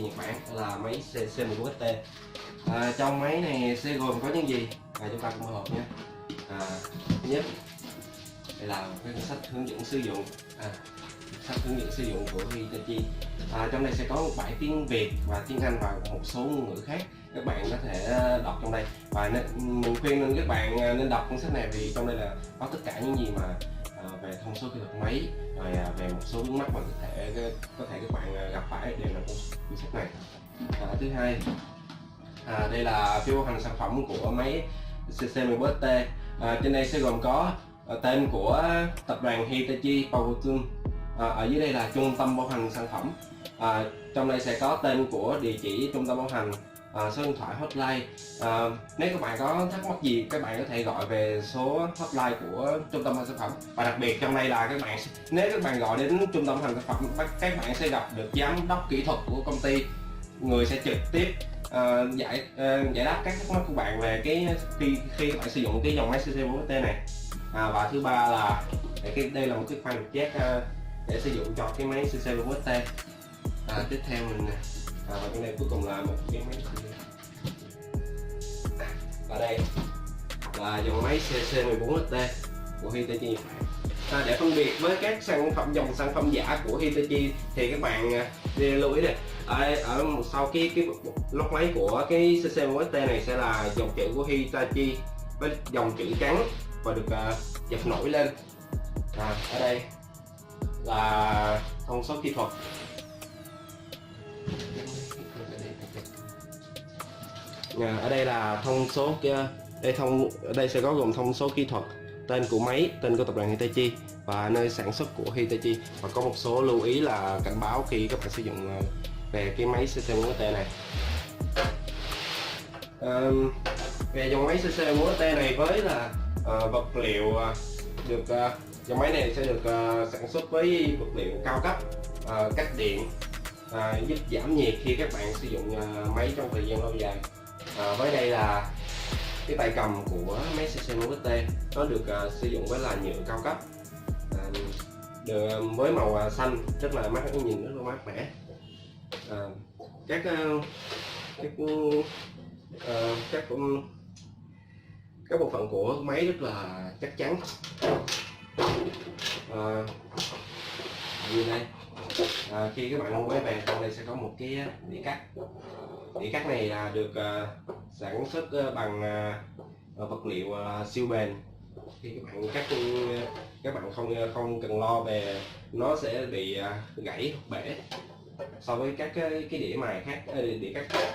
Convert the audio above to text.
Nhật Bản, đó là máy C14XT. Trong máy này sẽ gồm có những gì chúng ta cùng mở hộp nhé. Thứ nhất, đây là cái sách hướng dẫn sử dụng, sách hướng dẫn sử dụng của Hitachi. Trong đây sẽ có một bảng tiếng Việt và tiếng Anh và một số ngôn ngữ khác, các bạn có thể đọc trong đây. Và mình khuyên nên các bạn nên đọc cuốn sách này vì trong đây là có tất cả những gì mà về thông số kỹ thuật máy, rồi về một số vướng mắc mà có thể các bạn gặp phải đều là cuốn sách này. Thứ hai, đây là phiếu bảo hành sản phẩm của máy CC14XT. Trên đây sẽ gồm có tên của tập đoàn Hitachi Power Tool. Ở dưới đây là trung tâm bảo hành sản phẩm. Trong đây sẽ có tên của địa chỉ trung tâm bảo hành, số điện thoại hotline. Nếu các bạn có thắc mắc gì, các bạn có thể gọi về số hotline của trung tâm bảo hành sản phẩm. Và đặc biệt trong đây là nếu các bạn gọi đến trung tâm bảo hành sản phẩm, các bạn sẽ gặp được giám đốc kỹ thuật của công ty, người sẽ trực tiếp giải đáp các thắc mắc của bạn về khi các bạn sử dụng cái dòng máy CC14XT này. Và thứ ba là đây là một cái khoang đục jack để sử dụng cho cái máy CC14XT. Tiếp theo và cái này cuối cùng là một cái máy ở đây là dòng máy CC14XT của Hitachi Nhật Bản. Để phân biệt với các dòng sản phẩm giả của Hitachi thì các bạn lưu ý này, ở sau cái lốc máy của cái CC14XT này sẽ là dòng chữ của Hitachi với dòng chữ trắng và được dập nổi lên. Ở đây là thông số kỹ thuật. Ở đây là thông số ở đây sẽ có gồm thông số kỹ thuật, tên của máy, tên của tập đoàn Hitachi và nơi sản xuất của Hitachi, và có một số lưu ý là cảnh báo khi các bạn sử dụng về cái máy CC14XT này. Về dòng máy CC14XT này với là vật liệu dòng máy này sẽ được sản xuất với vật liệu cao cấp, cách điện, giúp giảm nhiệt khi các bạn sử dụng máy trong thời gian lâu dài. Với đây là cái tay cầm của máy CC14XT, nó được sử dụng với là nhựa cao cấp, với màu xanh rất là mát, nhìn rất là mát mẻ. Các bộ phận của máy rất là chắc chắn. Như đây, khi các bạn mua máy về, trong đây sẽ có một cái đĩa cắt. Đĩa cắt này được sản xuất bằng vật liệu siêu bền. Khi các bạn cắt, các bạn không cần lo về nó sẽ bị gãy bể so với các cái đĩa mài khác, đĩa cắt khác.